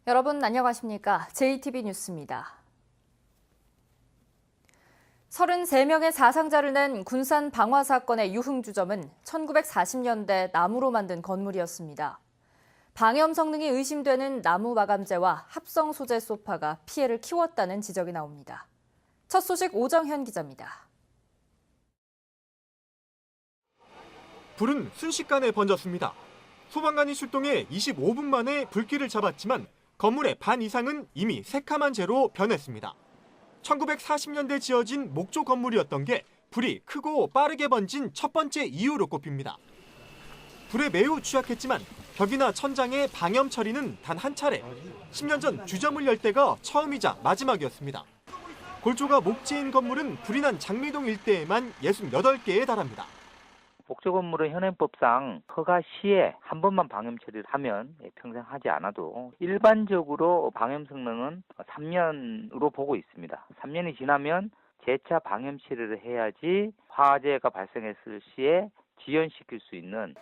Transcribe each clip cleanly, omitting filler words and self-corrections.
여러분 안녕하십니까? JTB 뉴스입니다. 33명의 사상자를 낸 군산 방화 사건의 유흥주점은 1940년대 나무로 만든 건물이었습니다. 방염 성능이 의심되는 나무 마감재와 합성 소재 소파가 피해를 키웠다는 지적이 나옵니다. 첫 소식 오정현 기자입니다. 불은 순식간에 번졌습니다. 소방관이 출동해 25분 만에 불길을 잡았지만 건물의 반 이상은 이미 새카만 재로 변했습니다. 1940년대 지어진 목조 건물이었던 게 불이 크고 빠르게 번진 첫 번째 이유로 꼽힙니다. 불에 매우 취약했지만 벽이나 천장의 방염 처리는 단 한 차례, 10년 전 주점을 열 때가 처음이자 마지막이었습니다. 골조가 목재인 건물은 불이 난 장미동 일대에만 68개에 달합니다. 목조 건물은 현행법상 허가 시에 한 번만 방염 처리를 하면 평생 하지 않아도 일반적으로 방염 성능은 3년으로 보고 있습니다. 3년이 지나면 재차 방염 처리를 해야지 화재가 발생했을 시에 지연시킬 수 있는.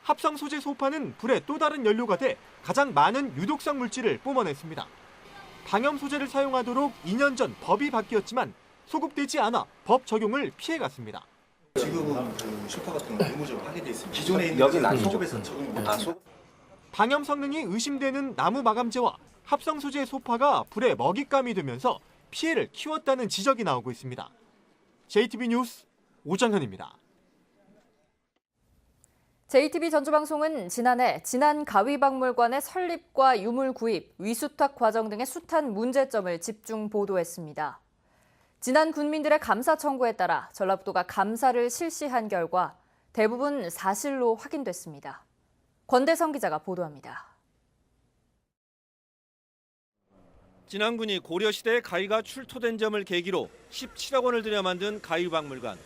합성 소재 소파는 불의 또 다른 연료가 돼 가장 많은 유독성 물질을 뿜어냈습니다. 방염 소재를 사용하도록 2년 전 법이 바뀌었지만 소급되지 않아 법 적용을 피해갔습니다. 지금은 그 소파 같은 거 의무적으로 하게 돼 있습니다. 기존에 있는 여기는 소급에서 적용이 못해요. 방염 성능이 의심되는 나무 마감재와 합성 소재 소파가 불에 먹잇감이 되면서 피해를 키웠다는 지적이 나오고 있습니다. JTB 뉴스 오정현입니다. JTB 전주방송은 지난해 진안가위박물관의 설립과 유물 구입, 위수탁 과정 등의 숱한 문제점을 집중 보도했습니다. 진안 군민들의 감사 청구에 따라 전라북도가 감사를 실시한 결과 대부분 사실로 확인됐습니다. 권대성 기자가 보도합니다. 진안군이 고려시대에 가위가 출토된 점을 계기로 17억 원을 들여 만든 가위박물관.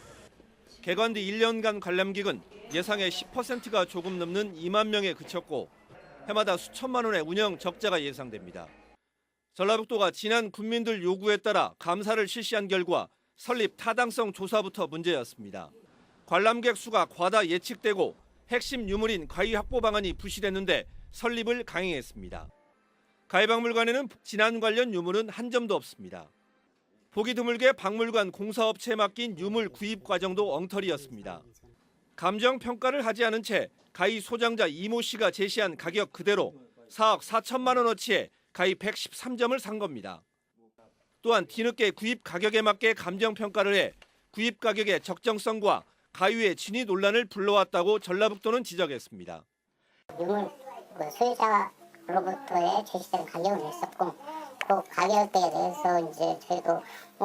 개관 뒤 1년간 관람객은 예상의 10%가 조금 넘는 2만 명에 그쳤고 해마다 수천만 원의 운영 적자가 예상됩니다. 전라북도가 진안 군민들 요구에 따라 감사를 실시한 결과 설립 타당성 조사부터 문제였습니다. 관람객 수가 과다 예측되고 핵심 유물인 가위 확보 방안이 부실했는데 설립을 강행했습니다. 가위박물관에는 진안 관련 유물은 한 점도 없습니다. 보기 드물게 박물관 공사업체에 맡긴 유물 구입 과정도 엉터리였습니다. 감정 평가를 하지 않은 채 가위 소장자 이모 씨가 제시한 가격 그대로 4억 4천만 원어치에 가위 113점을 산 겁니다. 또한 뒤늦게 구입 가격에 맞게 감정 평가를 해 구입 가격의 적정성과 가위의 진위 논란을 불러왔다고 전라북도는 지적했습니다. 유물 소유자로부터의 제시된 가격은 있었고 그 가격에 대해서 이제 저희도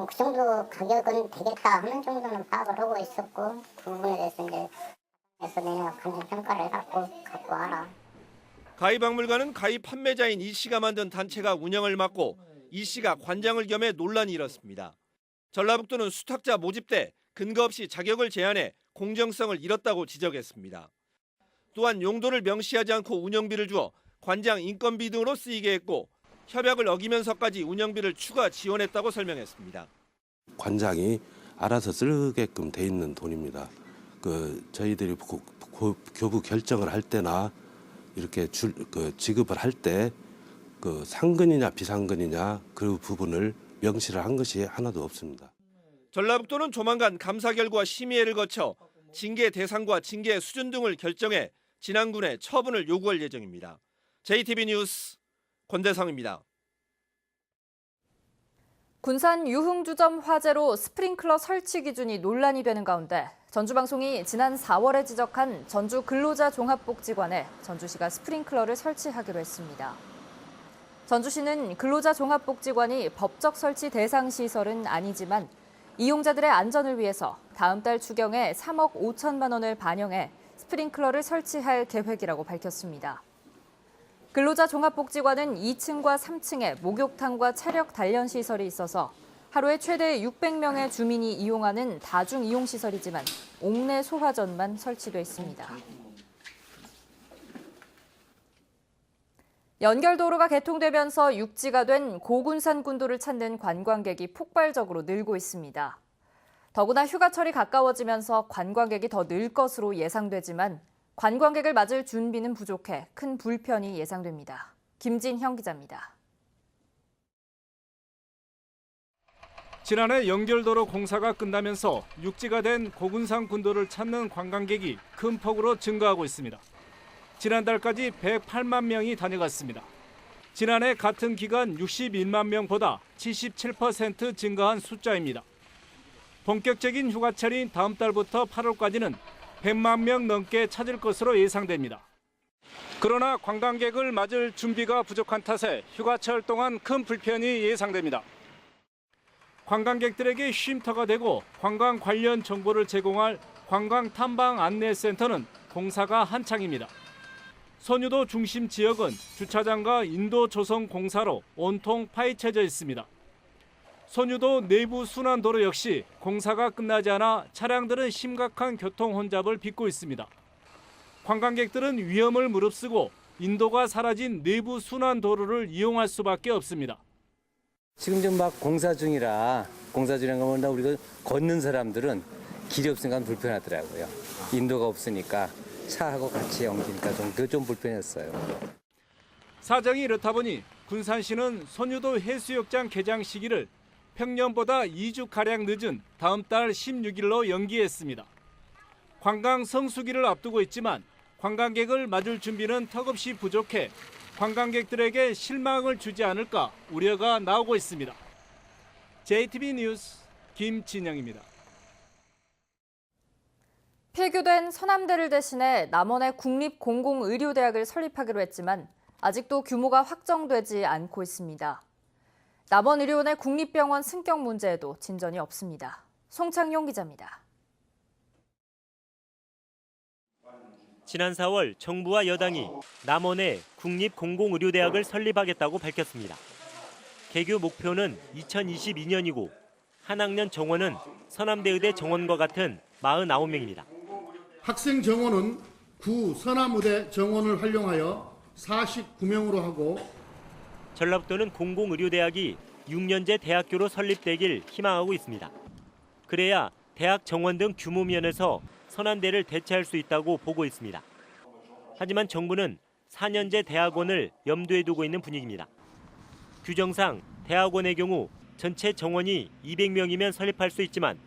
그 정도 가격은 되겠다 하는 정도는 파악을 하고 있었고 그 부분에 대해서 이제 내가 감정 평가를 갖고 와라. 가위박물관은 가위 판매자인 이 씨가 만든 단체가 운영을 맡고 이 씨가 관장을 겸해 논란이 일었습니다. 전라북도는 수탁자 모집 때 근거 없이 자격을 제한해 공정성을 잃었다고 지적했습니다. 또한 용도를 명시하지 않고 운영비를 주어 관장 인건비 등으로 쓰이게 했고 협약을 어기면서까지 운영비를 추가 지원했다고 설명했습니다. 관장이 알아서 쓰게끔 돼 있는 돈입니다. 저희들이 교부 결정을 할 때나 이렇게 지급을 할 때 상근이냐 비상근이냐 그 부분을 명시를 한 것이 하나도 없습니다. 전라북도는 조만간 감사 결과 심의회를 거쳐 징계 대상과 징계 수준 등을 결정해 진안군에 처분을 요구할 예정입니다. JTB 뉴스 권대성입니다. 군산 유흥주점 화재로 스프링클러 설치 기준이 논란이 되는 가운데 전주방송이 지난 4월에 지적한 전주 근로자 종합복지관에 전주시가 스프링클러를 설치하기로 했습니다. 전주시는 근로자 종합복지관이 법적 설치 대상 시설은 아니지만 이용자들의 안전을 위해서 다음 달 추경에 3억 5천만 원을 반영해 스프링클러를 설치할 계획이라고 밝혔습니다. 근로자 종합복지관은 2층과 3층에 목욕탕과 체력 단련 시설이 있어서 하루에 최대 600명의 주민이 이용하는 다중 이용 시설이지만 옥내 소화전만 설치돼 있습니다. 연결도로가 개통되면서 육지가 된 고군산 군도를 찾는 관광객이 폭발적으로 늘고 있습니다. 더구나 휴가철이 가까워지면서 관광객이 더 늘 것으로 예상되지만 관광객을 맞을 준비는 부족해 큰 불편이 예상됩니다. 김진형 기자입니다. 지난해 연결도로 공사가 끝나면서 육지가 된 고군산 군도를 찾는 관광객이 큰 폭으로 증가하고 있습니다. 지난달까지 108만 명이 다녀갔습니다. 지난해 같은 기간 61만 명보다 77% 증가한 숫자입니다. 본격적인 휴가철인 다음 달부터 8월까지는 100만 명 넘게 찾을 것으로 예상됩니다. 그러나 관광객을 맞을 준비가 부족한 탓에 휴가철 동안 큰 불편이 예상됩니다. 관광객들에게 쉼터가 되고 관광 관련 정보를 제공할 관광탐방 안내센터는 공사가 한창입니다. 선유도 중심 지역은 주차장과 인도 조성 공사로 온통 파헤쳐져 있습니다. 선유도 내부 순환도로 역시 공사가 끝나지 않아 차량들은 심각한 교통 혼잡을 빚고 있습니다. 관광객들은 위험을 무릅쓰고 인도가 사라진 내부 순환도로를 이용할 수밖에 없습니다. 지금 좀 막 공사 중이라 보면 우리가 걷는 사람들은 길이 없으니까 불편하더라고요. 인도가 없으니까 차하고 같이 옮기니까 그게 좀 불편했어요. 사정이 이렇다 보니 군산시는 선유도 해수욕장 개장 시기를 평년보다 2주가량 늦은 다음 달 16일로 연기했습니다. 관광 성수기를 앞두고 있지만 관광객을 맞을 준비는 턱없이 부족해 관광객들에게 실망을 주지 않을까 우려가 나오고 있습니다. JTB 뉴스 김진영입니다. 폐교된 서남대를 대신해 남원의 국립공공의료대학을 설립하기로 했지만 아직도 규모가 확정되지 않고 있습니다. 남원의료원의 국립병원 승격 문제에도 진전이 없습니다. 송창용 기자입니다. 지난 4월 정부와 여당이 남원에 국립공공의료대학을 설립하겠다고 밝혔습니다. 개교 목표는 2022년이고 한 학년 정원은 서남대의대 정원과 같은 49명입니다. 학생 정원은 구 서남의대 정원을 활용하여 49명으로 하고 전라북도는 공공의료대학이 6년제 대학교로 설립되길 희망하고 있습니다. 그래야 대학 정원 등 규모 면에서 서남대를 대체할 수 있다고 보고 있습니다. 하지만 정부는 4년제 대학원을 염두에 두고 있는 분위기입니다. 규정상 대학원의 경우 전체 정원이 200명이면 설립할 수 있지만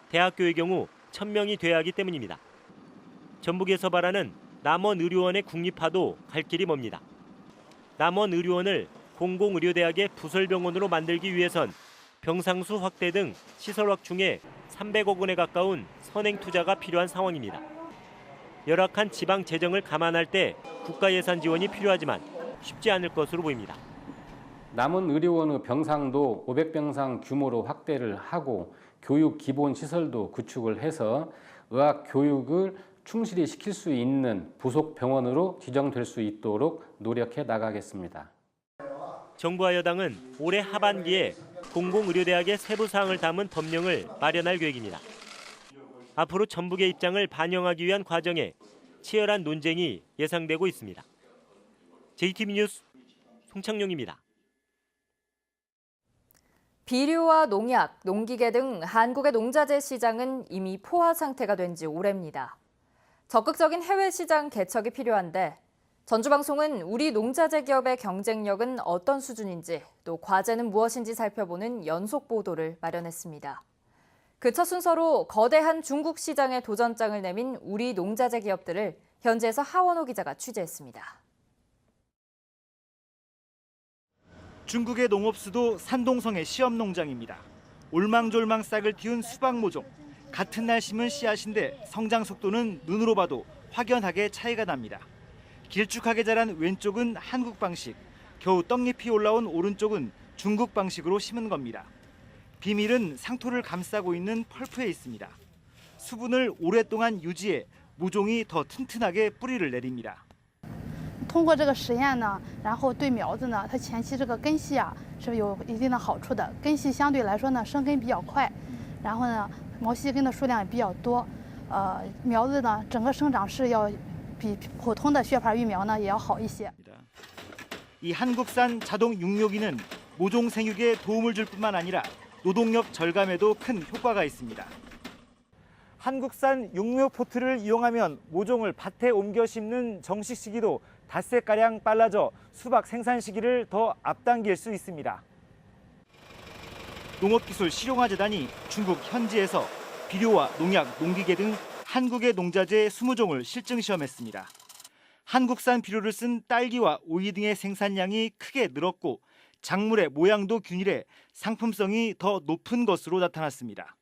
대학교의 경우 1000명이 돼야 하기 때문입니다. 전북에서 바라는 남원의료원의 국립화도 갈 길이 멉니다. 남원의료원을 공공의료대학의 부설병원으로 만들기 위해선 병상수 확대 등 시설 확충에 300억 원에 가까운 선행 투자가 필요한 상황입니다. 열악한 지방 재정을 감안할 때 국가 예산 지원이 필요하지만 쉽지 않을 것으로 보입니다. 남원의료원의 병상도 500병상 규모로 확대를 하고 교육 기본 시설도 구축을 해서 의학 교육을 충실히 시킬 수 있는 부속 병원으로 지정될 수 있도록 노력해 나가겠습니다. 정부와 여당은 올해 하반기에 공공의료대학의 세부 사항을 담은 법령을 마련할 계획입니다. 앞으로 전북의 입장을 반영하기 위한 과정에 치열한 논쟁이 예상되고 있습니다. JTB 뉴스 송창용입니다. 비료와 농약, 농기계 등 한국의 농자재 시장은 이미 포화 상태가 된 지 오래입니다. 적극적인 해외 시장 개척이 필요한데 전주방송은 우리 농자재 기업의 경쟁력은 어떤 수준인지 또 과제는 무엇인지 살펴보는 연속 보도를 마련했습니다. 그 첫 순서로 거대한 중국 시장에 도전장을 내민 우리 농자재 기업들을 현지에서 하원호 기자가 취재했습니다. 중국의 농업수도 산동성의 시험 농장입니다. 올망졸망 싹을 틔운 수박 모종. 같은 날 심은 씨앗인데 성장 속도는 눈으로 봐도 확연하게 차이가 납니다. 길쭉하게 자란 왼쪽은 한국 방식, 겨우 떡잎이 올라온 오른쪽은 중국 방식으로 심은 겁니다. 비밀은 상토를 감싸고 있는 펄프에 있습니다. 수분을 오랫동안 유지해 모종이 더 튼튼하게 뿌리를 내립니다. 通过这个实验呢，然后对苗子呢，它前期这个根系啊是有一定的好处的。根系相对来说呢，生根比较快，然后呢，毛细根的数量也比较多。苗子呢，整个生长势要比普通的血牌育苗呢也要好一些。 이 한국산 자동 육묘기는 모종 생육에 도움을 줄 뿐만 아니라 노동력 절감에도 큰 효과가 있습니다. 한국산 육묘 포트를 이용하면 모종을 밭에 옮겨 심는 정식 시기도 닷새가량 빨라져 수박 생산 시기를 더 앞당길 수 있습니다. 농업기술실용화재단이 중국 현지에서 비료와 농약, 농기계 등 한국의 농자재 20종을 실증 시험했습니다. 한국산 비료를 쓴 딸기와 오이 등의生产量이 크게 늘었고 작물의 모양도 균일해 상품성이 더 높은 것으로 나타났습니다.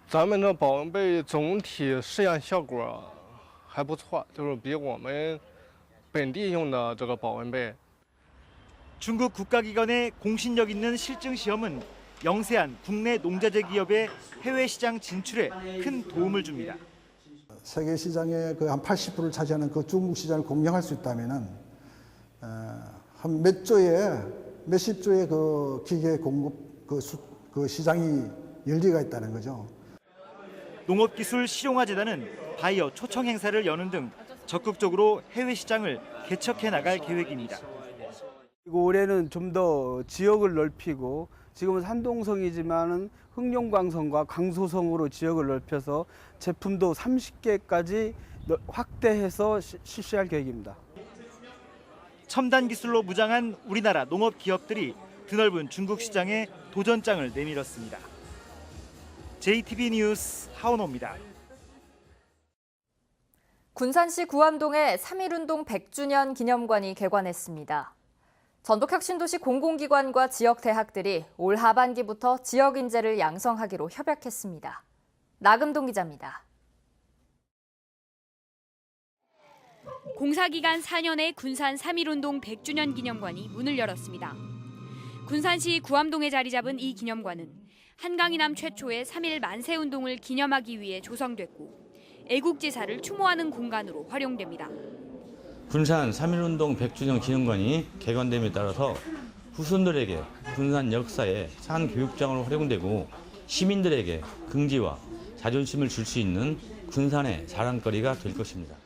咱们的保温杯总体试验效果还不错，就是比我们本地用的这个保温杯。 중국 국가기관의 공신력 있는 실증 시험은 영세한 국내 농자재 기업의 해외 시장 진출에 큰 도움을 줍니다. 세계 시장의 그 한 80%를 차지하는 그 중국 시장을 공략할 수 있다면은 한 몇십 조의 그 기계 공급 그 시장이 열리가 있다는 거죠. 농업기술실용화재단은 바이어 초청 행사를 여는 등 적극적으로 해외 시장을 개척해 나갈 계획입니다. 올해는 좀 더 지역을 넓히고 지금은 산동성이지만은 흑룡광성과 강소성으로 지역을 넓혀서 제품도 30개까지 확대해서 실시할 계획입니다. 첨단 기술로 무장한 우리나라 농업 기업들이 드넓은 중국 시장에 도전장을 내밀었습니다. JTB 뉴스 하원호입니다. 군산시 구암동의 3.1운동 100주년 기념관이 개관했습니다. 전북혁신도시 공공기관과 지역대학들이 올 하반기부터 지역 인재를 양성하기로 협약했습니다. 나금동 기자입니다. 공사기간 4년의 군산 3.1운동 100주년 기념관이 문을 열었습니다. 군산시 구암동에 자리 잡은 이 기념관은 한강 이남 최초의 3.1 만세운동을 기념하기 위해 조성됐고 애국지사를 추모하는 공간으로 활용됩니다. 군산 3.1운동 100주년 기념관이 개관됨에 따라서 후손들에게 군산 역사의 산 교육장으로 활용되고 시민들에게 긍지와 자존심을 줄 수 있는 군산의 자랑거리가 될 것입니다.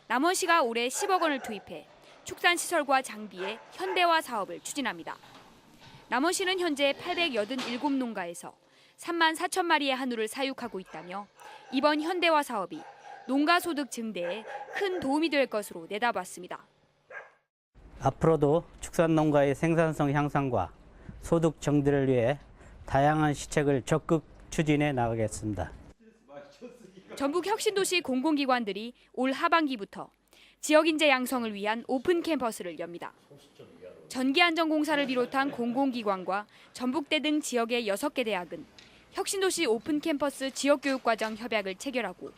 남원시가 올해 10억 원을 투입해 축산시설과 장비의 현대화 사업을 추진합니다. 남원시는 현재 887농가에서 3만 4천 마리의 한우를 사육하고 있다며 이번 현대화 사업이 농가 소득 증대에 큰 도움이 될 것으로 내다봤습니다. 앞으로도 축산농가의 생산성 향상과 소득 증대를 위해 다양한 시책을 적극 추진해 나가겠습니다. 전북혁신도시 공공기관들이 올 하반기부터 지역인재 양성을 위한 오픈 캠퍼스를 엽니다. 전기안전공사를 비롯한 공공기관과 전북대 등 지역의 6개 대학은 혁신도시 오픈 캠퍼스 지역교육과정 협약을 체결하고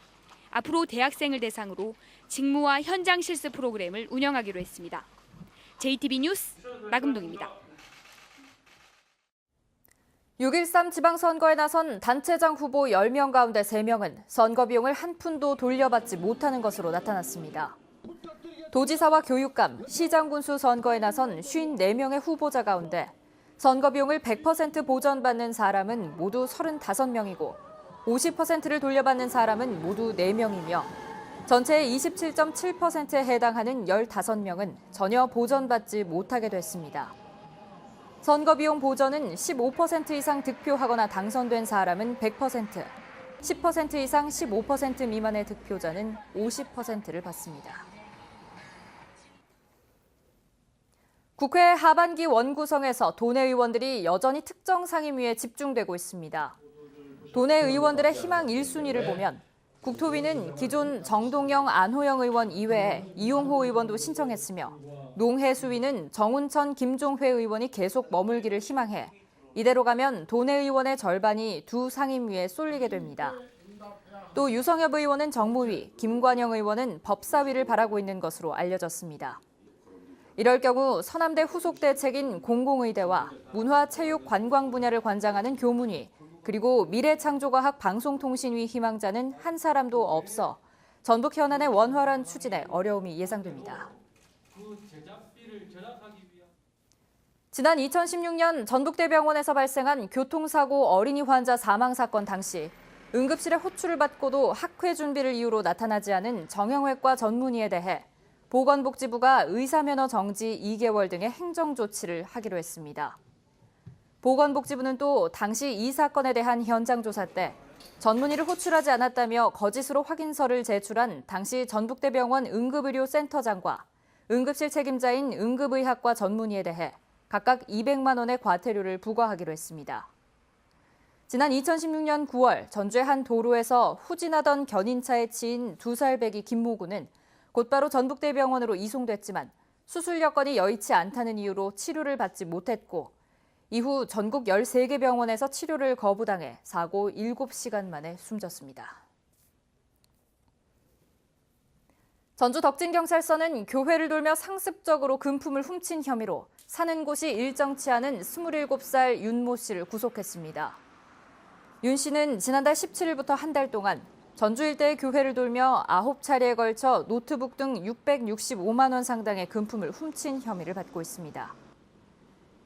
앞으로 대학생을 대상으로 직무와 현장 실습 프로그램을 운영하기로 했습니다. JTB 뉴스 나금동입니다. 6.13 지방선거에 나선 단체장 후보 10명 가운데 3명은 선거 비용을 한 푼도 돌려받지 못하는 것으로 나타났습니다. 도지사와 교육감, 시장 군수 선거에 나선 54명의 후보자 가운데 선거 비용을 100% 보전받는 사람은 모두 35명이고 50%를 돌려받는 사람은 모두 4명이며 전체의 27.7%에 해당하는 15명은 전혀 보전받지 못하게 됐습니다. 선거 비용 보전은 15% 이상 득표하거나 당선된 사람은 100%, 10% 이상 15% 미만의 득표자는 50%를 받습니다. 국회 하반기 원구성에서 도내 의원들이 여전히 특정 상임위에 집중되고 있습니다. 도내 의원들의 희망 1순위를 보면 국토위는 기존 정동영, 안호영 의원 이외에 이용호 의원도 신청했으며 농해수위는 정운천, 김종회 의원이 계속 머물기를 희망해 이대로 가면 도내 의원의 절반이 두 상임위에 쏠리게 됩니다. 또 유성엽 의원은 정무위, 김관영 의원은 법사위를 바라고 있는 것으로 알려졌습니다. 이럴 경우 서남대 후속 대책인 공공의대와 문화체육관광 분야를 관장하는 교문위, 그리고 미래창조과학 방송통신위 희망자는 한 사람도 없어 전북 현안의 원활한 추진에 어려움이 예상됩니다. 지난 2016년 전북대병원에서 발생한 교통사고 어린이 환자 사망 사건 당시 응급실에 호출을 받고도 학회 준비를 이유로 나타나지 않은 정형외과 전문의에 대해 보건복지부가 의사면허 정지 2개월 등의 행정조치를 하기로 했습니다. 보건복지부는 또 당시 이 사건에 대한 현장 조사 때 전문의를 호출하지 않았다며 거짓으로 확인서를 제출한 당시 전북대병원 응급의료센터장과 응급실 책임자인 응급의학과 전문의에 대해 각각 200만 원의 과태료를 부과하기로 했습니다. 지난 2016년 9월 전주의 한 도로에서 후진하던 견인차에 치인 2살 배기 김모군은 곧바로 전북대병원으로 이송됐지만 수술 여건이 여의치 않다는 이유로 치료를 받지 못했고 이후 전국 13개 병원에서 치료를 거부당해 사고 7시간 만에 숨졌습니다. 전주 덕진경찰서는 교회를 돌며 상습적으로 금품을 훔친 혐의로 사는 곳이 일정치 않은 27살 윤모 씨를 구속했습니다. 윤 씨는 지난달 17일부터 한 달 동안 전주 일대의 교회를 돌며 9차례에 걸쳐 노트북 등 665만 원 상당의 금품을 훔친 혐의를 받고 있습니다.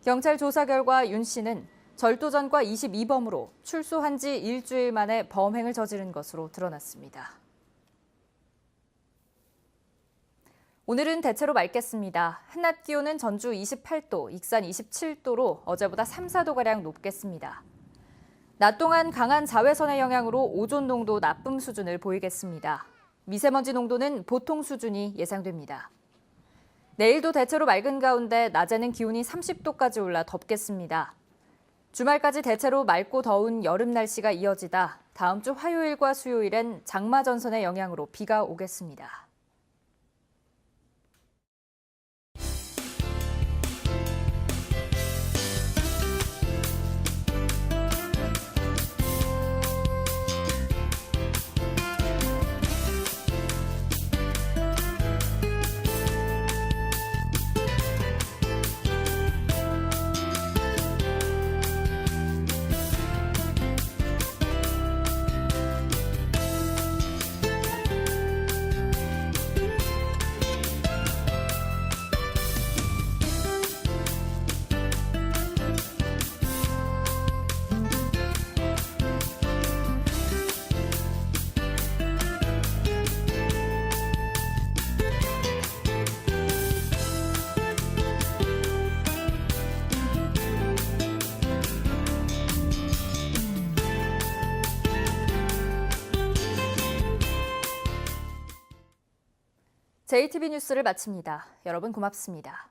경찰 조사 결과 윤 씨는 절도전과 22범으로 출소한 지 일주일 만에 범행을 저지른 것으로 드러났습니다. 오늘은 대체로 맑겠습니다. 한낮 기온은 전주 28도, 익산 27도로 어제보다 3, 4도가량 높겠습니다. 낮 동안 강한 자외선의 영향으로 오존 농도 나쁨 수준을 보이겠습니다. 미세먼지 농도는 보통 수준이 예상됩니다. 내일도 대체로 맑은 가운데 낮에는 기온이 30도까지 올라 덥겠습니다. 주말까지 대체로 맑고 더운 여름 날씨가 이어지다 다음 주 화요일과 수요일엔 장마 전선의 영향으로 비가 오겠습니다. JTB 뉴스를 마칩니다. 여러분 고맙습니다.